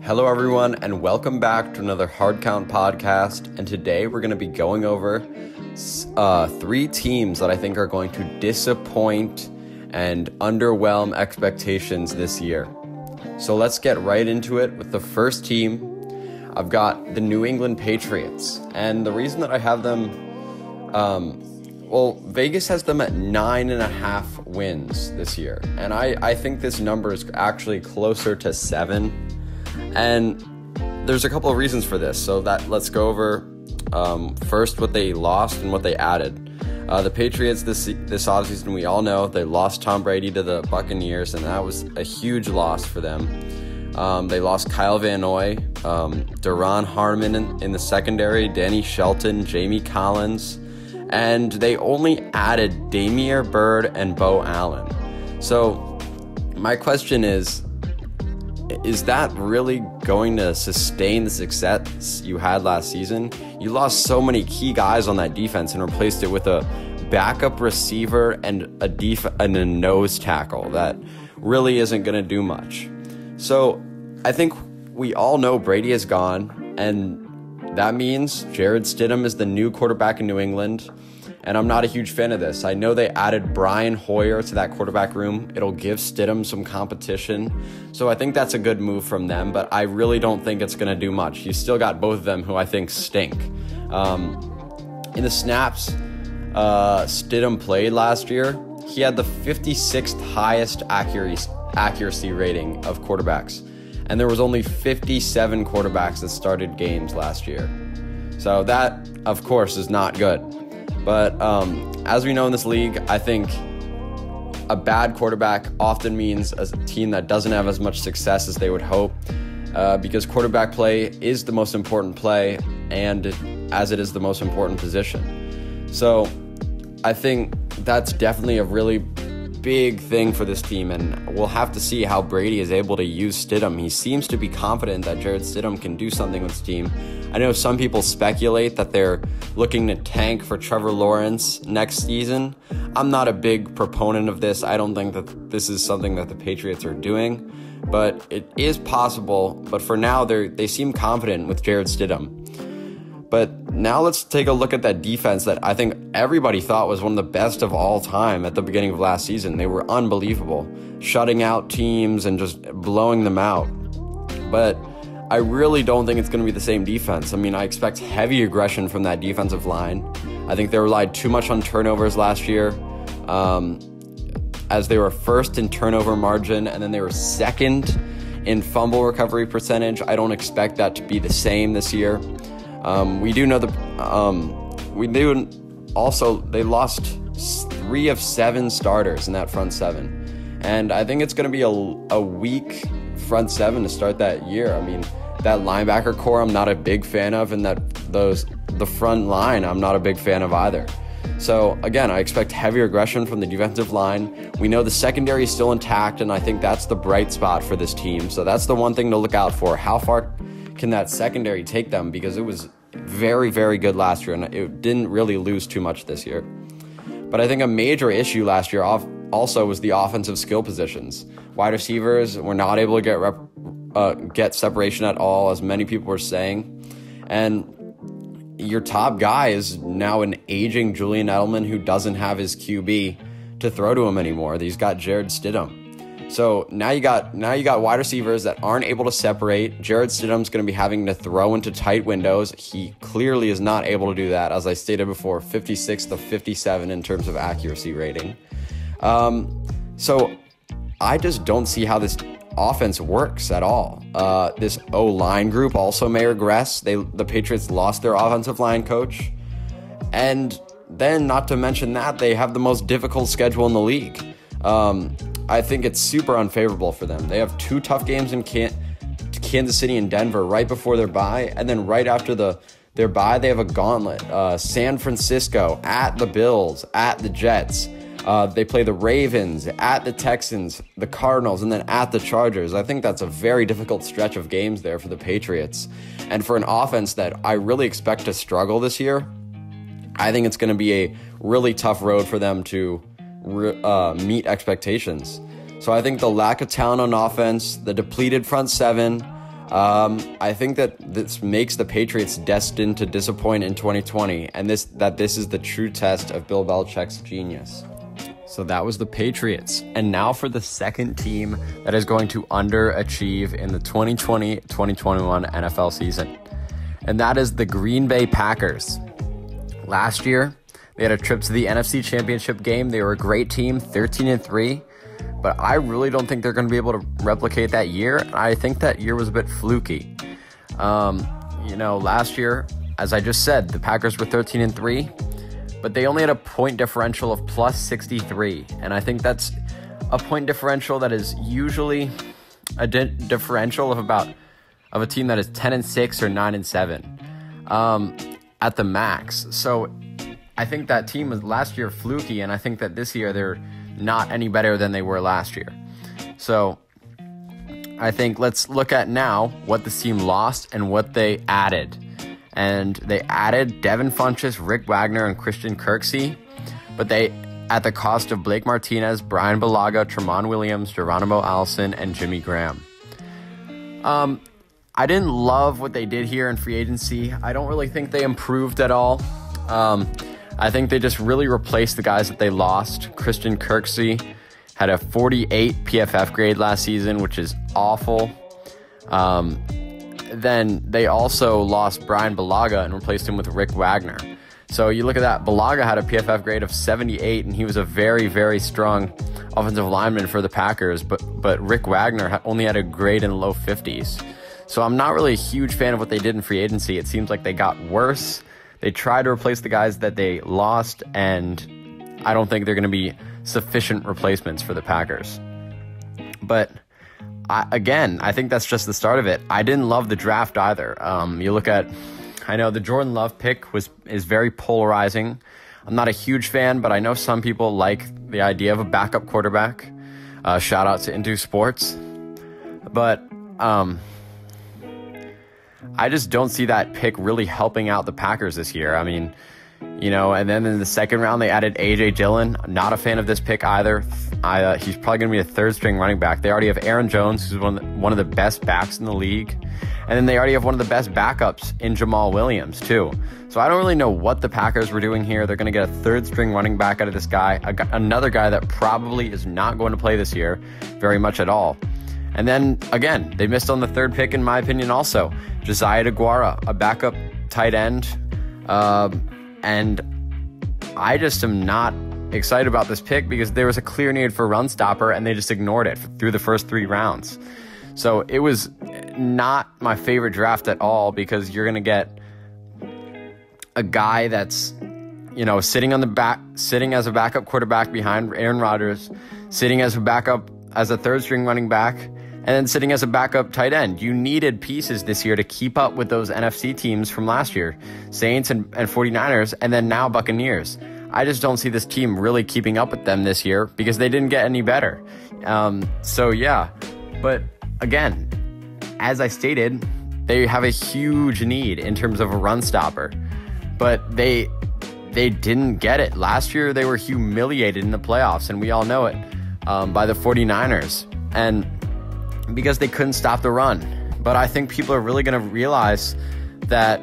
Hello everyone, and welcome back to another Hard Count podcast. And today we're going to be going over three teams that I think are going to disappoint and underwhelm expectations this year. So let's get right into it with the first team. I've got the New England Patriots, and the reason that I have them, Vegas has them at 9.5 wins this year, and I think this number is actually closer to 7. And there's a couple of reasons for this. So let's go over first what they lost and what they added. The Patriots this offseason, we all know they lost Tom Brady to the Buccaneers, and that was a huge loss for them. They lost Kyle Van Noy, Duron Harmon in the secondary, Danny Shelton, Jamie Collins, and they only added Damiere Byrd and Bo Allen. So my question is that really going to sustain the success you had last season? You lost so many key guys on that defense and replaced it with a backup receiver and a nose tackle that really isn't going to do much. So I think we all know Brady is gone, and that means Jarrett Stidham is the new quarterback in New England. And I'm not a huge fan of this. I know they added Brian Hoyer to that quarterback room. It'll give Stidham some competition. So I think that's a good move from them, but I really don't think it's going to do much. You still got both of them who I think stink. In the snaps Stidham played last year, he had the 56th highest accuracy rating of quarterbacks. And there was only 57 quarterbacks that started games last year. So that, of course, is not good. But as we know in this league, I think a bad quarterback often means a team that doesn't have as much success as they would hope, because quarterback play is the most important play, and as it is the most important position. So I think that's definitely a really big thing for this team, and we'll have to see how Brady is able to use Stidham. He seems to be confident that Jarrett Stidham can do something with this team. I know some people speculate that they're looking to tank for Trevor Lawrence next season. I'm not a big proponent of this. I don't think that this is something that the Patriots are doing, but it is possible. But for now, they seem confident with Jarrett Stidham. But now let's take a look at that defense that I think everybody thought was one of the best of all time at the beginning of last season. They were unbelievable, shutting out teams and just blowing them out. But I really don't think it's going to be the same defense. I mean, I expect heavy aggression from that defensive line. I think they relied too much on turnovers last year, as they were first in turnover margin, and then they were second in fumble recovery percentage. I don't expect that to be the same this year. They lost 3 of 7 starters in that front seven. And I think it's going to be a weak front seven to start that year. I mean, that linebacker core I'm not a big fan of, and the front line I'm not a big fan of either. So again, I expect heavy aggression from the defensive line. We know the secondary is still intact, and I think that's the bright spot for this team. So that's the one thing to look out for. How far can that secondary take them? Because it was very, very good last year, and it didn't really lose too much this year. But I think a major issue last year also was the offensive skill positions. Wide receivers were not able to get separation at all, as many people were saying. And your top guy is now an aging Julian Edelman who doesn't have his QB to throw to him anymore. He's got Jarrett Stidham. So now you got wide receivers that aren't able to separate. Jarrett Stidham's going to be having to throw into tight windows. He clearly is not able to do that, as I stated before, 56th of 57 in terms of accuracy rating. So I just don't see how this offense works at all. This O-line group also may regress. The Patriots lost their offensive line coach. And then, not to mention that, they have the most difficult schedule in the league. I think it's super unfavorable for them. They have 2 tough games in Kansas City and Denver right before their bye, and then right after their bye, they have a gauntlet. San Francisco, at the Bills, at the Jets. They play the Ravens, at the Texans, the Cardinals, and then at the Chargers. I think that's a very difficult stretch of games there for the Patriots. And for an offense that I really expect to struggle this year, I think it's going to be a really tough road for them to meet expectations. So I think the lack of talent on offense, the depleted front seven, I think that this makes the Patriots destined to disappoint in 2020, and this is the true test of Bill Belichick's genius. So that was the Patriots. And now for the second team that is going to underachieve in the 2020-2021 NFL season. And that is the Green Bay Packers. Last year, they had a trip to the NFC Championship game. They were a great team, 13-3. But I really don't think they're going to be able to replicate that year. I think that year was a bit fluky. Last year, as I just said, the Packers were 13-3. But they only had a point differential of plus 63. And I think that's a point differential that is usually a differential of a team that is 10-6 or 9-7 at the max. So I think that team was last year fluky, and I think that this year they're not any better than they were last year. So I think let's look at now what this team lost and what they added. And they added Devin Funchess, Rick Wagner, and Christian Kirksey, but they at the cost of Blake Martinez, Brian Bulaga, Tramon Williams, Geronimo Allison, and Jimmy Graham. I didn't love what they did here in free agency. I don't really think they improved at all. I think they just really replaced the guys that they lost. Christian Kirksey had a 48 PFF grade last season, which is awful. Then they also lost Brian Bulaga and replaced him with Rick Wagner. So you look at that, Bulaga had a PFF grade of 78, and he was a very, very strong offensive lineman for the Packers, but Rick Wagner only had a grade in the low 50s. So I'm not really a huge fan of what they did in free agency. It seems like they got worse. They tried to replace the guys that they lost, and I don't think they're going to be sufficient replacements for the Packers. But I think that's just the start of it. I didn't love the draft either. You look at, I know the Jordan Love pick is very polarizing. I'm not a huge fan, but I know some people like the idea of a backup quarterback. Shout out to Into Sports. But I just don't see that pick really helping out the Packers this year. I mean, and then in the second round, they added A.J. Dillon. Not a fan of this pick either. He's probably going to be a third-string running back. They already have Aaron Jones, who's one of the best backs in the league. And then they already have one of the best backups in Jamal Williams, too. So I don't really know what the Packers were doing here. They're going to get a third-string running back out of this guy, another guy that probably is not going to play this year very much at all. And then, again, they missed on the third pick, in my opinion, also. Josiah DeGuara, a backup tight end. And I just am not excited about this pick because there was a clear need for a run stopper, and they just ignored it through the first 3 rounds. So it was not my favorite draft at all because you're going to get a guy that's, sitting as a backup quarterback behind Aaron Rodgers, sitting as a third-string running back, and then sitting as a backup tight end. You needed pieces this year to keep up with those NFC teams from last year, Saints and 49ers, and then now Buccaneers. I just don't see this team really keeping up with them this year because they didn't get any better. But again, as I stated, they have a huge need in terms of a run stopper, but they didn't get it. Last year, they were humiliated in the playoffs, and we all know it, by the 49ers. And because they couldn't stop the run. But I think people are really going to realize that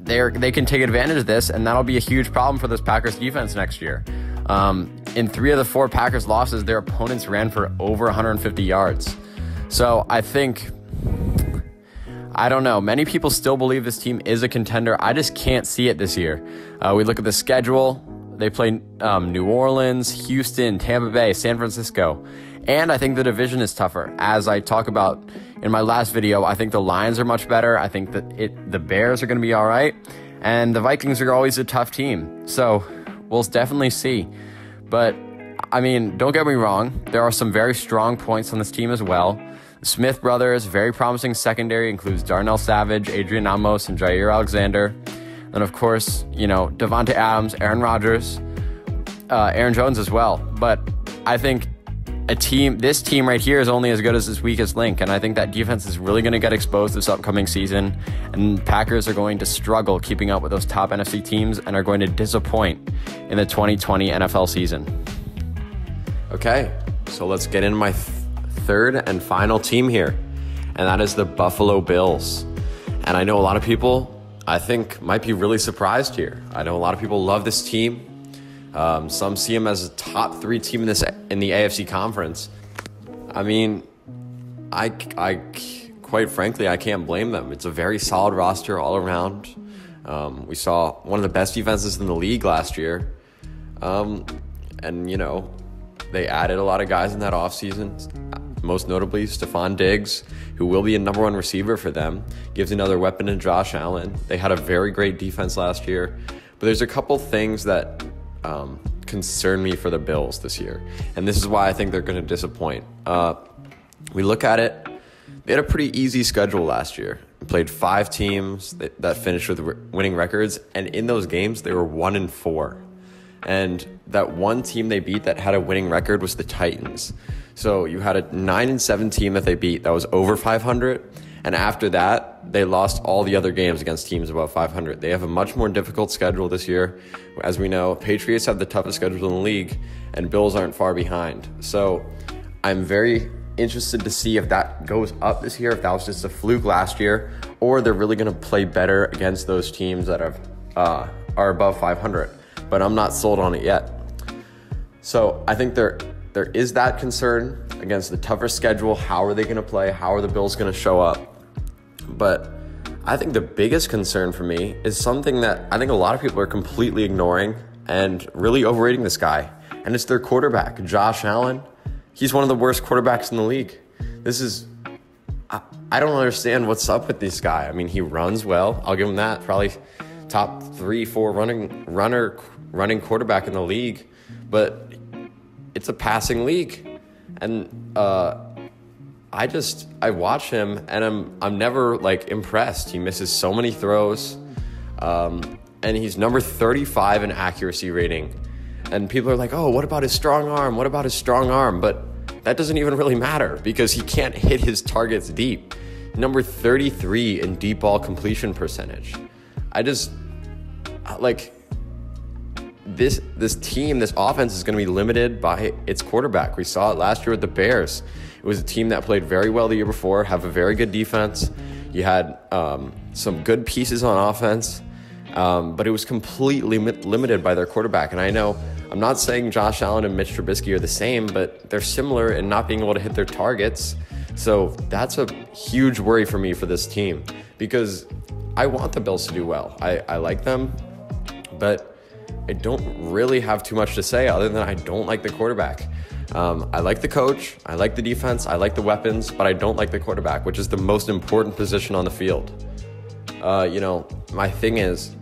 they can take advantage of this, and that'll be a huge problem for this Packers defense next year. In 3 of the 4 Packers losses, their opponents ran for over 150 yards. So I don't know. Many people still believe this team is a contender. I just can't see it this year. We look at the schedule. They play New Orleans, Houston, Tampa Bay, San Francisco. And I think the division is tougher. As I talk about in my last video, I think the Lions are much better. I think that the Bears are going to be all right. And the Vikings are always a tough team. So we'll definitely see. But, I mean, don't get me wrong. There are some very strong points on this team as well. The Smith brothers, very promising secondary, includes Darnell Savage, Adrian Amos, and Jair Alexander. And, of course, Devontae Adams, Aaron Rodgers, Aaron Jones as well. But I think this team right here is only as good as its weakest link, and I think that defense is really going to get exposed this upcoming season, and Packers are going to struggle keeping up with those top NFC teams and are going to disappoint in the 2020 NFL season. Okay, so let's get into my third and final team here, and that is the Buffalo Bills. And I know a lot of people, I think, might be really surprised here. I know a lot of people love this team. Some see them as a top 3 team in the AFC conference. I mean, I quite frankly, I can't blame them. It's a very solid roster all around. We saw one of the best defenses in the league last year. And, you know, they added a lot of guys in that offseason, most notably Stephon Diggs, who will be a number 1 receiver for them, gives another weapon to Josh Allen. They had a very great defense last year. But there's a couple things that concern me for the Bills this year. And this is why I think they're going to disappoint. We look at it. They had a pretty easy schedule last year. They played 5 teams that finished with winning records. And in those games, they were 1-4. And that one team they beat that had a winning record was the Titans. So you had a 9-7 team that they beat that was over 500. And after that, they lost all the other games against teams above 500. They have a much more difficult schedule this year. As we know, Patriots have the toughest schedule in the league, and Bills aren't far behind. So I'm very interested to see if that goes up this year, if that was just a fluke last year, or they're really going to play better against those teams that are above 500. But I'm not sold on it yet. So I think there is that concern against the tougher schedule. How are they going to play? How are the Bills going to show up? But I think the biggest concern for me is something that I think a lot of people are completely ignoring and really overrating this guy. And it's their quarterback, Josh Allen. He's one of the worst quarterbacks in the league. I don't understand what's up with this guy. I mean, he runs well. I'll give him that. Probably top 3-4 running quarterback in the league. But it's a passing league. And I watch him and I'm never like impressed. He misses so many throws. And he's number 35 in accuracy rating. And people are like, oh, what about his strong arm? What about his strong arm? But that doesn't even really matter because he can't hit his targets deep. Number 33 in deep ball completion percentage. This team, this offense is going to be limited by its quarterback. We saw it last year with the Bears. It was a team that played very well the year before, have a very good defense. You had some good pieces on offense, but it was completely limited by their quarterback. And I know I'm not saying Josh Allen and Mitch Trubisky are the same, but they're similar in not being able to hit their targets. So that's a huge worry for me for this team because I want the Bills to do well. I like them, but I don't really have too much to say other than I don't like the quarterback. I like the coach, I like the defense, I like the weapons, but I don't like the quarterback, which is the most important position on the field. My thing is,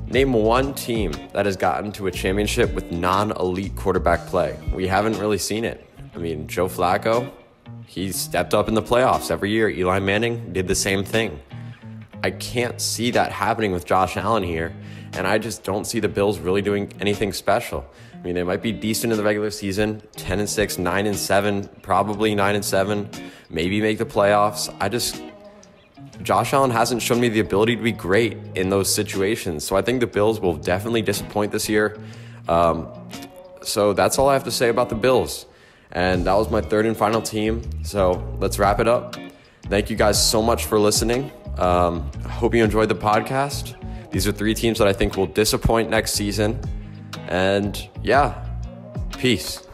name one team that has gotten to a championship with non-elite quarterback play. We haven't really seen it. I mean, Joe Flacco, he stepped up in the playoffs every year. Eli Manning did the same thing. I can't see that happening with Josh Allen here, and I just don't see the Bills really doing anything special. I mean, they might be decent in the regular season, 10-6, 9-7, probably 9-7, maybe make the playoffs. Josh Allen hasn't shown me the ability to be great in those situations. So I think the Bills will definitely disappoint this year. So that's all I have to say about the Bills. And that was my third and final team. So let's wrap it up. Thank you guys so much for listening. I hope you enjoyed the podcast. These are 3 teams that I think will disappoint next season. And yeah, peace.